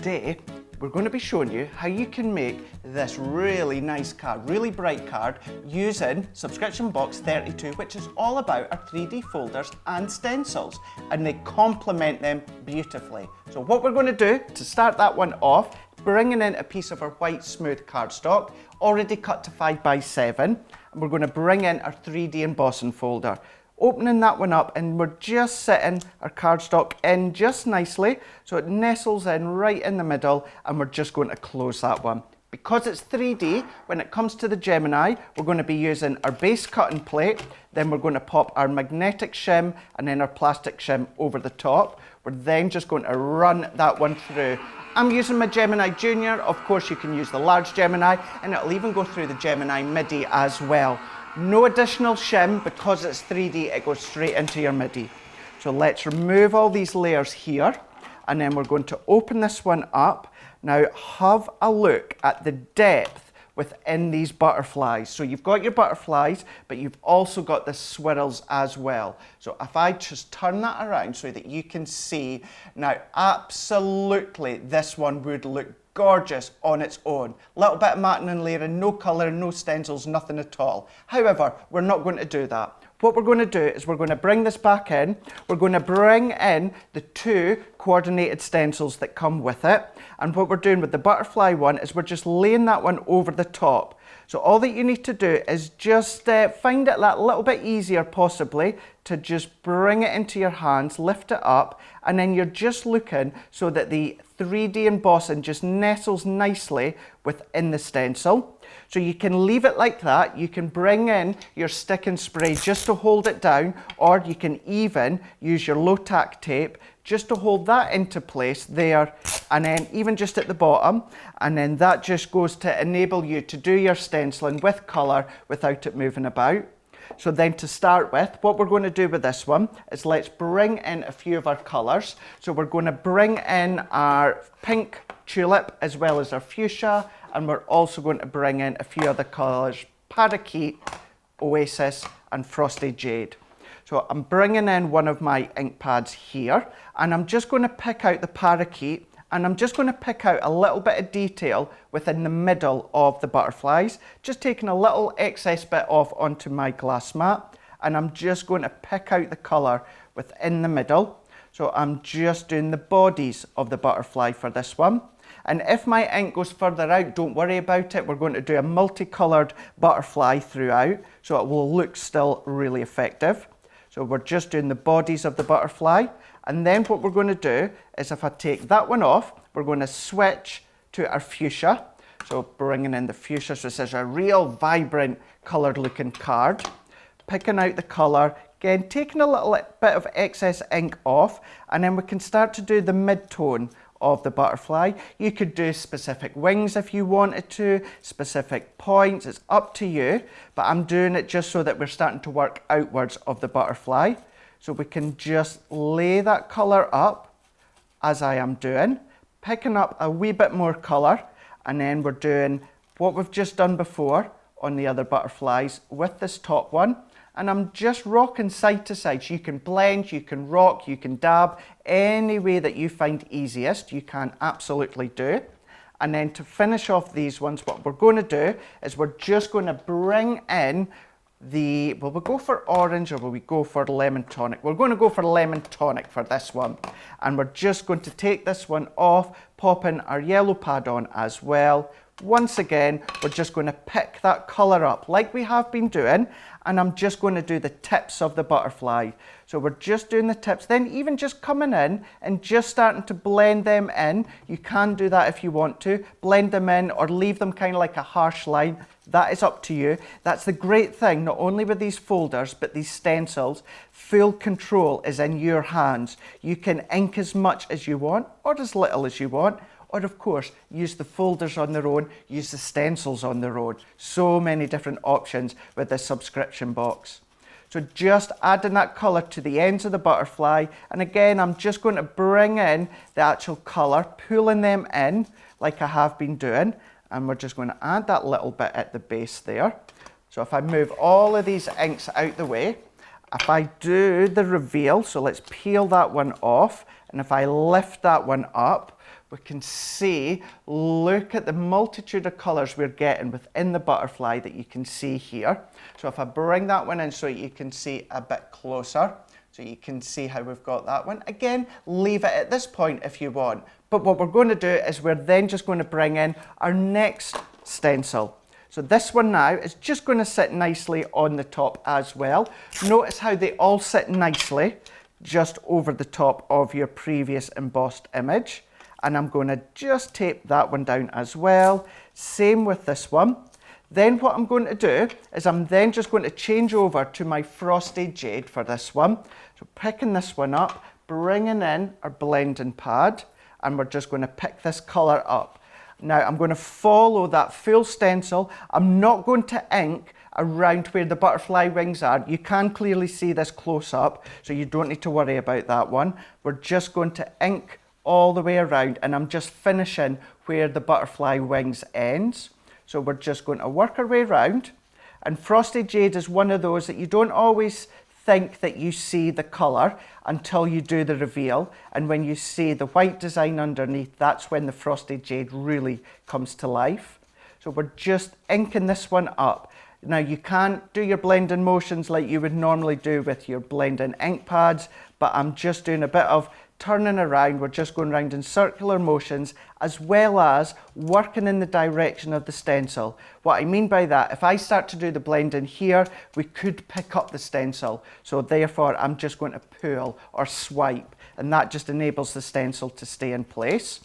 today we're going to be showing you how you can make this really nice card, really bright card, using subscription box 32, which is all about our 3D folders and stencils, and they complement them beautifully. So what we're going to do to start that one off, bringing in a piece of our white smooth cardstock, already cut to 5 by 7, and we're going to bring in our 3D embossing folder. Opening that one up, and we're just setting our cardstock in just nicely so it nestles in right in the middle, and we're just going to close that one. Because it's 3D, when it comes to the Gemini, we're going to be using our base cutting plate, then we're going to pop our magnetic shim and then our plastic shim over the top. We're then just going to run that one through. I'm using my Gemini Junior. Of course you can use the large Gemini, and it'll even go through the Gemini MIDI as well. No additional shim, because it's 3D, it goes straight into your MIDI. So let's remove all these layers here, and then we're going to open this one up. Now have a look at the depth within these butterflies. So you've got your butterflies, but you've also got the swirls as well. So if I just turn that around so that you can see, now absolutely this one would look gorgeous on its own. Little bit of matting and layering, no colour, no stencils, nothing at all. However, we're not going to do that. What we're going to do is we're going to bring this back in. We're going to bring in the 2 coordinated stencils that come with it. And what we're doing with the butterfly one is we're just laying that one over the top. So all that you need to do is just find it that little bit easier possibly to just bring it into your hands, lift it up, and then you're just looking so that the 3D embossing just nestles nicely within the stencil. So you can leave it like that. You can bring in your stick and spray just to hold it down, or you can even use your low tack tape just to hold that into place there, and then even just at the bottom, and then that just goes to enable you to do your stenciling with colour without it moving about. So then to start with, what we're going to do with this one is let's bring in a few of our colours. So we're going to bring in our pink tulip as well as our fuchsia, and we're also going to bring in a few other colours, parakeet, oasis and frosty jade. So I'm bringing in one of my ink pads here, and I'm just going to pick out the parakeet, and I'm just going to pick out a little bit of detail within the middle of the butterflies, just taking a little excess bit off onto my glass mat, and I'm just going to pick out the colour within the middle. So I'm just doing the bodies of the butterfly for this one. And if my ink goes further out, don't worry about it. We're going to do a multicoloured butterfly throughout, so it will look still really effective. So we're just doing the bodies of the butterfly. And then what we're going to do is, if I take that one off, we're going to switch to our fuchsia. So bringing in the fuchsia, so this is a real vibrant coloured looking card. Picking out the colour, again taking a little bit of excess ink off, and then we can start to do the mid-tone of the butterfly. You could do specific wings if you wanted to, specific points, it's up to you, but I'm doing it just so that we're starting to work outwards of the butterfly. So we can just lay that colour up as I am doing, picking up a wee bit more colour, and then we're doing what we've just done before on the other butterflies with this top one. And I'm just rocking side to side. So you can blend, you can rock, you can dab, any way that you find easiest, you can absolutely do. And then to finish off these ones, what we're going to do is we're just going to bring in will we go for orange or will we go for lemon tonic? We're going to go for lemon tonic for this one. And we're just going to take this one off, pop in our yellow pad on as well. Once again, we're just going to pick that colour up like we have been doing, and I'm just going to do the tips of the butterfly. So we're just doing the tips, then even just coming in and just starting to blend them in. You can do that if you want to, blend them in or leave them kind of like a harsh line. That is up to you. That's the great thing, not only with these folders, but these stencils, full control is in your hands. You can ink as much as you want or as little as you want. Or of course, use the folders on their own, use the stencils on their own. So many different options with this subscription box. So just adding that colour to the ends of the butterfly. And again, I'm just going to bring in the actual colour, pulling them in like I have been doing. And we're just going to add that little bit at the base there. So if I move all of these inks out the way, if I do the reveal, so let's peel that one off. And if I lift that one up, we can see, look at the multitude of colours we're getting within the butterfly that you can see here. So if I bring that one in so you can see a bit closer, so you can see how we've got that one. Again, leave it at this point if you want. But what we're going to do is we're then just going to bring in our next stencil. So this one now is just going to sit nicely on the top as well. Notice how they all sit nicely just over the top of your previous embossed image. And I'm going to just tape that one down as well. Same with this one. Then what I'm going to do is I'm then just going to change over to my frosted jade for this one. So picking this one up, bringing in our blending pad, and we're just going to pick this colour up. Now I'm going to follow that full stencil. I'm not going to ink around where the butterfly wings are. You can clearly see this close up, so you don't need to worry about that one. We're just going to ink all the way around, and I'm just finishing where the butterfly wings ends. So we're just going to work our way around, and frosted jade is one of those that you don't always think that you see the colour until you do the reveal, and when you see the white design underneath, that's when the frosted jade really comes to life. So we're just inking this one up. Now you can't do your blending motions like you would normally do with your blending ink pads, but I'm just doing a bit of turning around. We're just going around in circular motions, as well as working in the direction of the stencil. What I mean by that, if I start to do the blending here, we could pick up the stencil. So therefore, I'm just going to pull or swipe, and that just enables the stencil to stay in place.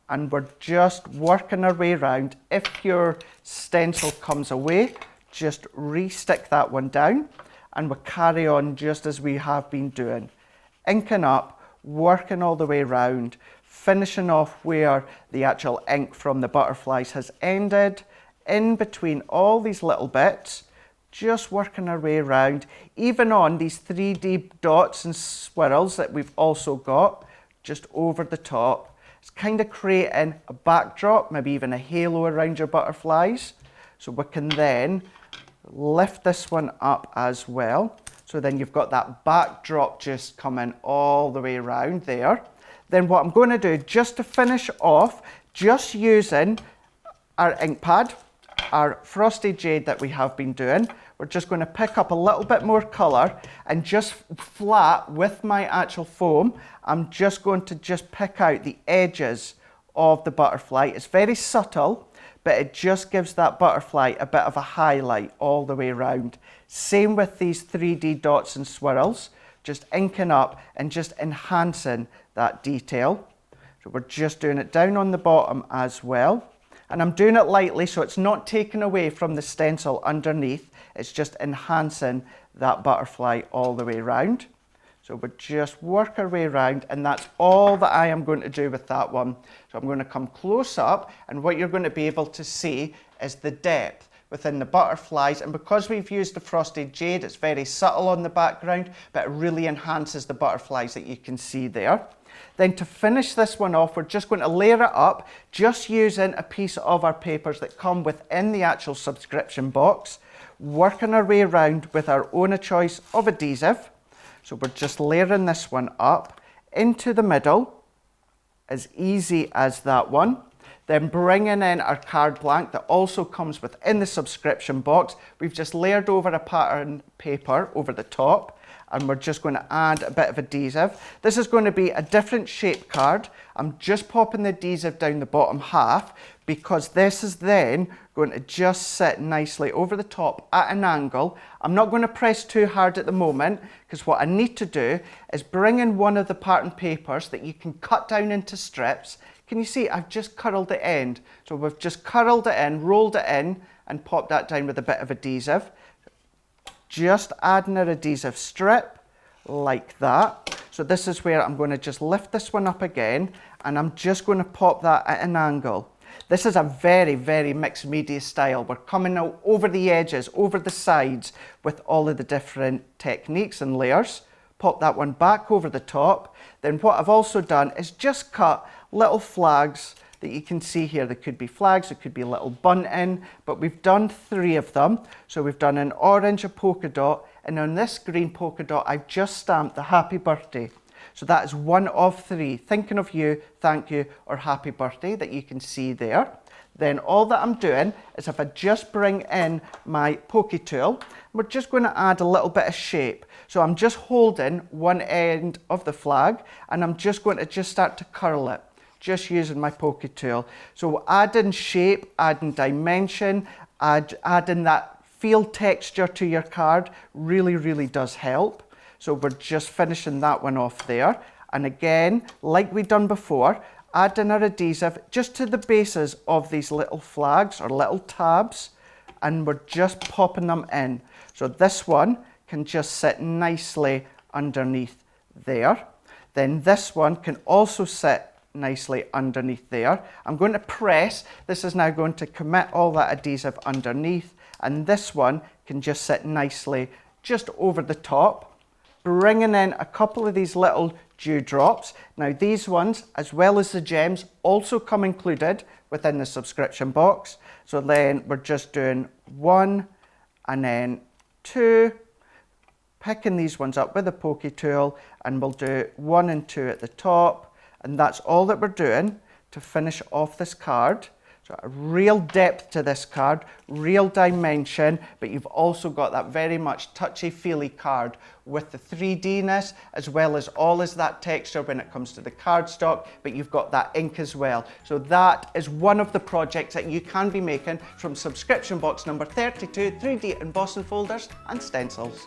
And we're just working our way around. If your stencil comes away, just re-stick that one down, and we'll carry on just as we have been doing. Inking up, working all the way around, finishing off where the actual ink from the butterflies has ended, in between all these little bits, just working our way around, even on these 3D dots and swirls that we've also got just over the top. It's kind of creating a backdrop, maybe even a halo around your butterflies. So we can then lift this one up as well. So then you've got that backdrop just coming all the way around there. Then what I'm going to do, just to finish off, just using our ink pad, our frosted jade that we have been doing, we're just going to pick up a little bit more colour, and just flat with my actual foam, I'm just going to just pick out the edges of the butterfly. It's very subtle, but it just gives that butterfly a bit of a highlight all the way around. Same with these 3D dots and swirls, just inking up and just enhancing that detail. So we're just doing it down on the bottom as well. And I'm doing it lightly so it's not taken away from the stencil underneath, it's just enhancing that butterfly all the way around. So we just work our way around, and that's all that I am going to do with that one. So I'm going to come close up, and what you're going to be able to see is the depth within the butterflies. And because we've used the frosted jade, it's very subtle on the background, but it really enhances the butterflies that you can see there. Then to finish this one off, we're just going to layer it up, just using a piece of our papers that come within the actual subscription box, working our way around with our own choice of adhesive. So we're just layering this one up into the middle, as easy as that one. Then bringing in our card blank that also comes within the subscription box. We've just layered over a pattern paper over the top, and we're just going to add a bit of adhesive. This is going to be a different shape card. I'm just popping the adhesive down the bottom half, because this is then going to just sit nicely over the top at an angle. I'm not going to press too hard at the moment, because what I need to do is bring in one of the pattern papers that you can cut down into strips. Can you see I've just curled the end? So we've just curled it in, rolled it in, and popped that down with a bit of adhesive. Just adding an adhesive strip like that. So this is where I'm going to just lift this one up again, and I'm just going to pop that at an angle. This is a very, very mixed media style. We're coming out over the edges, over the sides with all of the different techniques and layers. Pop that one back over the top. Then what I've also done is just cut little flags that you can see here. There could be flags, it could be a little bunting, but we've done 3 of them. So we've done an orange, a polka dot, and on this green polka dot, I've just stamped the happy birthday. So that is one of 3. Thinking of you, thank you, or happy birthday that you can see there. Then all that I'm doing is if I just bring in my pokey tool, we're just going to add a little bit of shape. So I'm just holding one end of the flag and I'm just going to start to curl it, just using my pokey tool. So adding shape, adding dimension, adding that feel texture to your card really does help. So we're just finishing that one off there. And again, like we've done before, adding our adhesive just to the bases of these little flags or little tabs, and we're just popping them in. So this one can just sit nicely underneath there. Then this one can also sit nicely underneath there. I'm going to press. This is now going to commit all that adhesive underneath, and this one can just sit nicely just over the top, bringing in a couple of these little dewdrops. Now these ones, as well as the gems, also come included within the subscription box. So then we're just doing 1 and then 2, picking these ones up with a pokey tool, and we'll do 1 and 2 at the top, and that's all that we're doing to finish off this card. So a real depth to this card, real dimension, but you've also got that very much touchy-feely card with the 3D-ness, as well as all is that texture when it comes to the cardstock, but you've got that ink as well. So that is one of the projects that you can be making from subscription box number 32, 3D embossing folders and stencils.